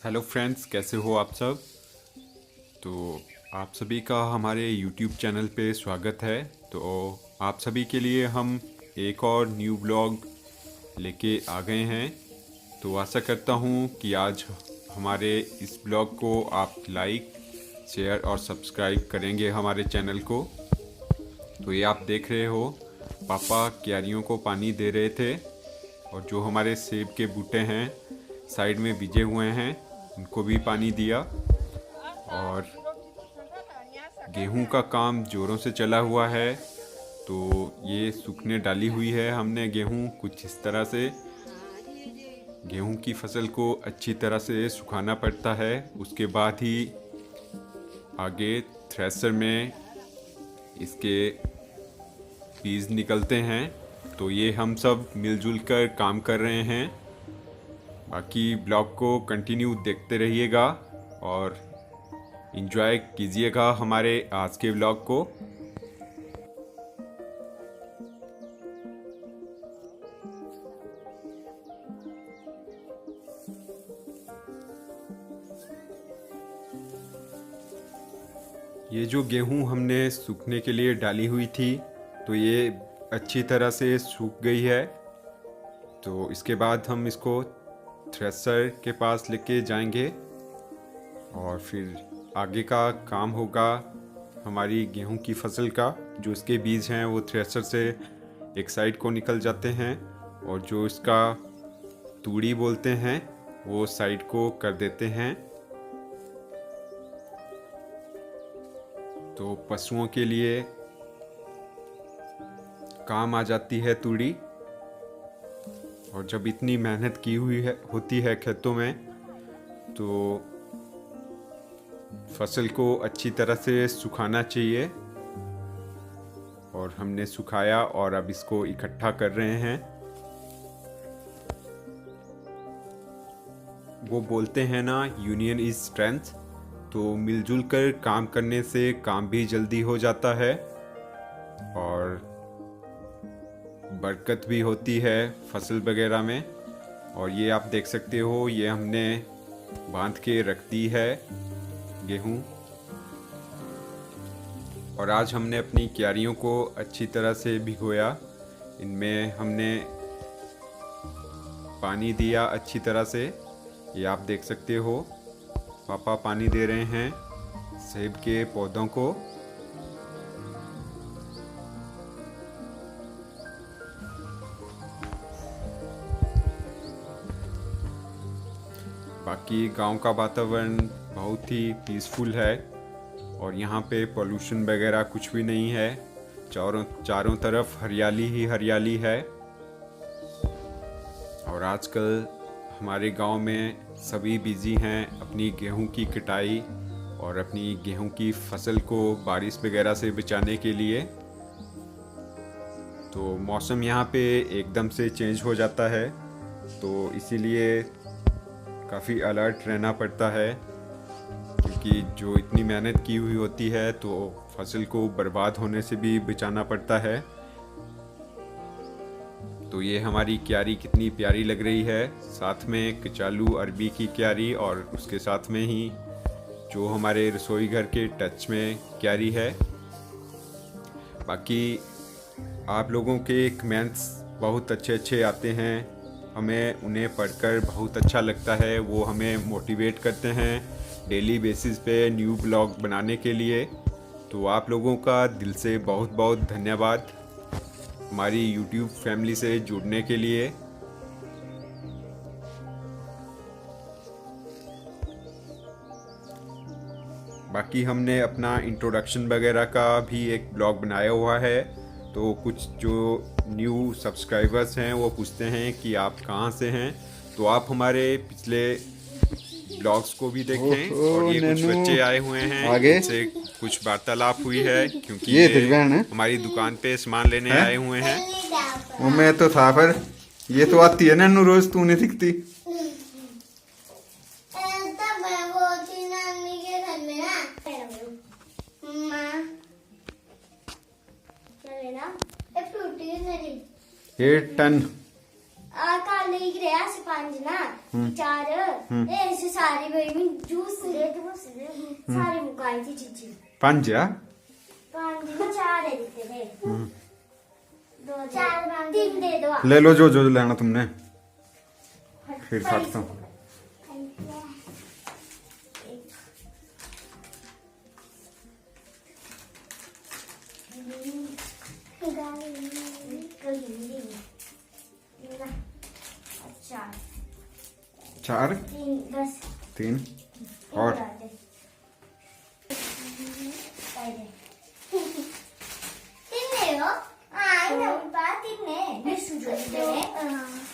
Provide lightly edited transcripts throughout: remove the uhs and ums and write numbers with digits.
Hello friends, कैसे हो आप सब। तो आप सभी का हमारे यूट्यूब चैनल पे स्वागत है। तो आप सभी के लिए हम एक और न्यू ब्लॉग लेके आ गए हैं। तो आशा करता हूँ कि आज हमारे इस ब्लॉग को आप लाइक, शेयर और सब्सक्राइब करेंगे हमारे चैनल को। तो ये आप देख रहे हो, पापा क्यारियों को पानी दे रहे थे और जो हमारे सेब के बूटे हैं साइड में बिजे हुए हैं उनको भी पानी दिया। और गेहूं का काम ज़ोरों से चला हुआ है। तो ये सूखने डाली हुई है हमने गेहूं कुछ इस तरह से। गेहूं की फसल को अच्छी तरह से सुखाना पड़ता है, उसके बाद ही आगे थ्रेशर में इसके बीज निकलते हैं। तो ये हम सब मिलजुल कर काम कर रहे हैं। बाकी ब्लॉग को कंटिन्यू देखते रहिएगा और एंजॉय कीजिएगा हमारे आज के ब्लॉग को। ये जो गेहूं हमने सूखने के लिए डाली हुई थी तो ये अच्छी तरह से सूख गई है। तो इसके बाद हम इसको थ्रेशर के पास लेके जाएंगे और फिर आगे का काम होगा हमारी गेहूं की फसल का। जो इसके बीज हैं वो थ्रेशर से एक साइड को निकल जाते हैं और जो इसका तूड़ी बोलते हैं वो साइड को कर देते हैं। तो पशुओं के लिए काम आ जाती है तूड़ी। और जब इतनी मेहनत की हुई होती है खेतों में तो फसल को अच्छी तरह से सुखाना चाहिए। और हमने सुखाया और अब इसको इकट्ठा कर रहे हैं। वो बोलते हैं ना, यूनियन इज स्ट्रेंथ। तो मिलजुल कर काम करने से काम भी जल्दी हो जाता है और बरकत भी होती है फसल वगैरह में। और ये आप देख सकते हो, ये हमने बांध के रख दी है गेहूं। और आज हमने अपनी क्यारियों को अच्छी तरह से भिगोया। इनमें हमने पानी दिया अच्छी तरह से। ये आप देख सकते हो, पापा पानी दे रहे हैं सेब के पौधों को। बाकी गांव का वातावरण बहुत ही पीसफुल है और यहाँ पे पोल्यूशन वगैरह कुछ भी नहीं है। चारों तरफ हरियाली ही हरियाली है। और आजकल हमारे गांव में सभी बिजी हैं अपनी गेहूं की कटाई और अपनी गेहूं की फसल को बारिश वगैरह से बचाने के लिए। तो मौसम यहाँ पे एकदम से चेंज हो जाता है तो इसीलिए काफ़ी अलर्ट रहना पड़ता है, क्योंकि जो इतनी मेहनत की हुई होती है तो फसल को बर्बाद होने से भी बचाना पड़ता है। तो ये हमारी क्यारी कितनी प्यारी लग रही है, साथ में कचालू अरबी की क्यारी और उसके साथ में ही जो हमारे रसोई घर के टच में क्यारी है। बाकी आप लोगों के कमेंट्स बहुत अच्छे अच्छे आते हैं, हमें उन्हें पढ़कर बहुत अच्छा लगता है। वो हमें मोटिवेट करते हैं डेली बेसिस पे न्यू ब्लॉग बनाने के लिए। तो आप लोगों का दिल से बहुत बहुत धन्यवाद हमारी यूट्यूब फैमिली से जुड़ने के लिए। बाकी हमने अपना इंट्रोडक्शन वगैरह का भी एक ब्लॉग बनाया हुआ है। तो कुछ जो न्यू सब्सक्राइबर्स हैं वो पूछते हैं कि आप कहाँ से हैं। तो आप हमारे पिछले ब्लॉग्स को भी देखें। और ये कुछ बच्चे आए हुए हैं, आगे इनसे कुछ वार्तालाप हुई है क्योंकि ये ये है हमारी दुकान पे सामान लेने आए हुए हैं। वो मैं तो था, पर ये तो आती है नन्नू, रोज तू नहीं दिखती। ये टन काले ही गया से पांच ना चार ऐसे सारी बड़ी में जूस दे सारी मुकाई थी चीजें 5 ਆ 5 में 4 दे देते थे 2 4 3 दे दो ले लो जो लेना तुमने फिर काटता हूँ चार 3 और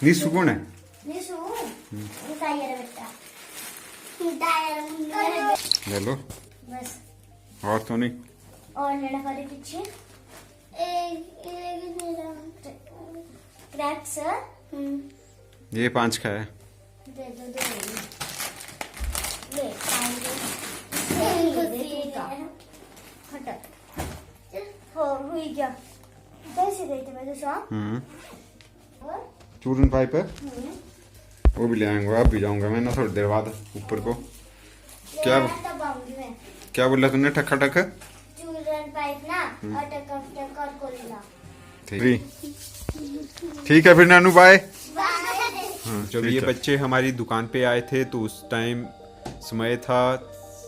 निशु कौन है ले लो बस और तो नहीं और लेना पड़े पीछे क्रैक सर ये 5 का है दे दो ले हो हुई क्या कैसे देते मैं तो सॉन्ग और चूरन पाइप है वो भी ले आऊंगा अब भी जाऊंगा मैं ना थोड़ी देर बाद ऊपर को क्या तब आऊंगी मैं क्या बोला तुमने ठक्का ठक चूरन पाइप ना और टक और कोला ठीक है फिर नानू बाय जब ये बच्चे हमारी दुकान पे आए थे तो उस टाइम समय था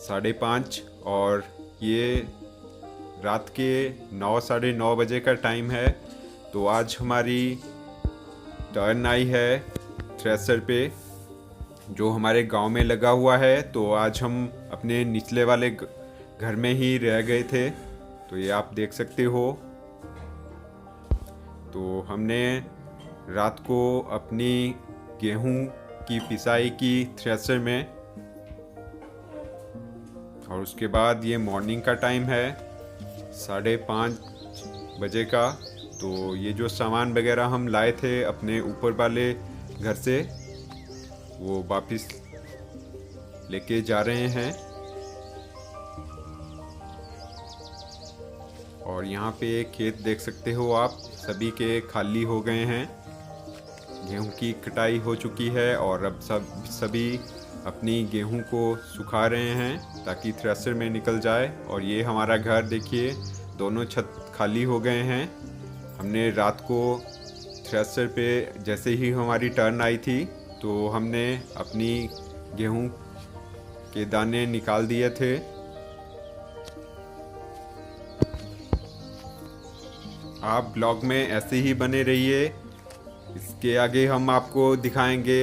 5:30 और ये रात के 9 साढ़े 9 बजे का टाइम है। तो आज हमारी टर्न आई है थ्रेसर पे जो हमारे गांव में लगा हुआ है। तो आज हम अपने निचले वाले घर में ही रह गए थे, तो ये आप देख सकते हो। तो हमने रात को अपनी गेहूं की पिसाई की थ्रेसर में, और उसके बाद ये मॉर्निंग का टाइम है 5:30 बजे का। तो ये जो सामान वगैरह हम लाए थे अपने ऊपर वाले घर से वो वापस लेके जा रहे हैं। और यहाँ पे खेत देख सकते हो आप, सभी के खाली हो गए हैं, गेहूं की कटाई हो चुकी है और अब सभी अपनी गेहूं को सुखा रहे हैं ताकि थ्रेसर में निकल जाए। और ये हमारा घर देखिए, दोनों छत खाली हो गए हैं। हमने रात को थ्रेसर पे जैसे ही हमारी टर्न आई थी तो हमने अपनी गेहूं के दाने निकाल दिए थे। आप ब्लॉग में ऐसे ही बने रहिए। इसके आगे हम आपको दिखाएंगे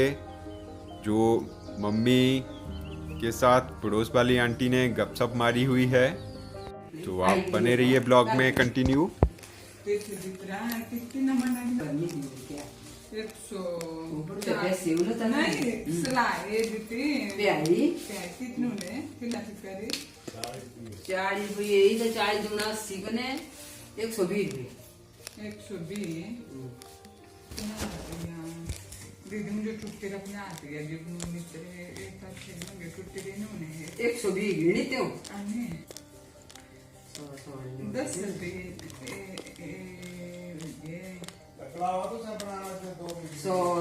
जो मम्मी के साथ पड़ोस वाली आंटी ने गपशप मारी हुई है। तो आप बने रहिए ब्लॉग में कंटिन्यू। दीदी मुझे टुट्टे रखने आती है जब नूने तेरे एक अच्छे नूने टुट्टे दे नूने है 120 गिनते हो आने 10 रुपए ये बकलावा तो सब बनाना है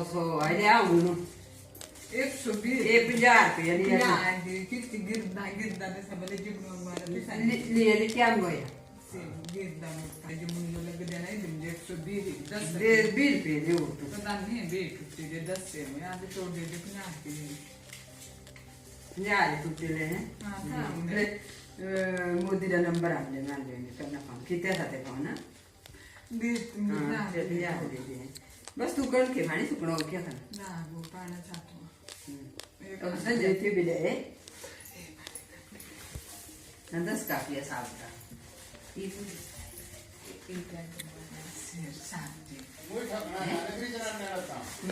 2 आइए आओ 120 ये 50 रुपए यानी कितनी गिरदा ने सब ले जब हमारा ले क्या गया गिरदा ने जब मुझे लग देना है 120 10 20 रुपए दे तो पता नहीं बेट दे 10 से मैं आज छोड़ दे 50 के यार टूटे ले हैं हां मोदी का नंबर आ लेना करना काम कितने साथे पाओ ना बस तू कर के भाई सुकड़ो क्या था ना वो पाना चाहता हूं अब से देते भी ले 10 का पिया साहब का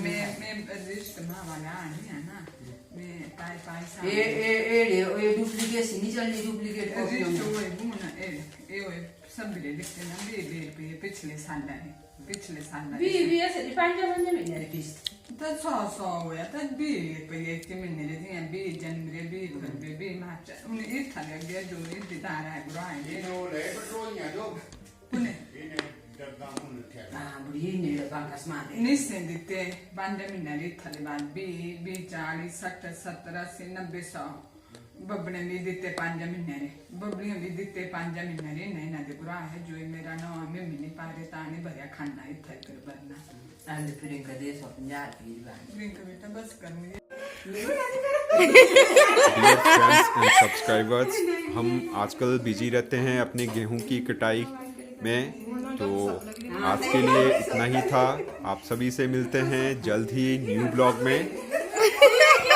मैं रजिस्टर में वाला है ना मैं पैसा ये डुप्लीकेट नहीं चलनी डुप्लीकेट कॉपी है वो ना ये सब ले लिखते ना बे पिछले साल बी ऐसे डिपेंड करने में मेरे किस तो 100 हुआ तो बी पे ये कि मैंने ले दिया बी जनवरी बी फरवरी बी मार्च उन्हें एक था लग गया जो ये दिता रहा है बुरा है नो ले पेट्रोल या जो उन्हें Nissen ditte bande minari Taliban bi 40 60 70 80 90 100 बबने भी दिते 5 महीने रे बबलियां भी दिते 5 महीने रे नहीं ना दे बुरा है जो मेरा नाम में मिनी पारे ताने भरिया खाना इथे कर बरना And the pudding का दे 150 ड्रिंक बेटा बस कर मुझे डियर फ्रेंड्स एंड सब्सक्राइबर्स, हम आजकल बिजी रहते हैं अपने गेहूं की कटाई में, तो आज के लिए इतना ही था। आप सभी से मिलते हैं जल्द ही न्यू ब्लॉग में।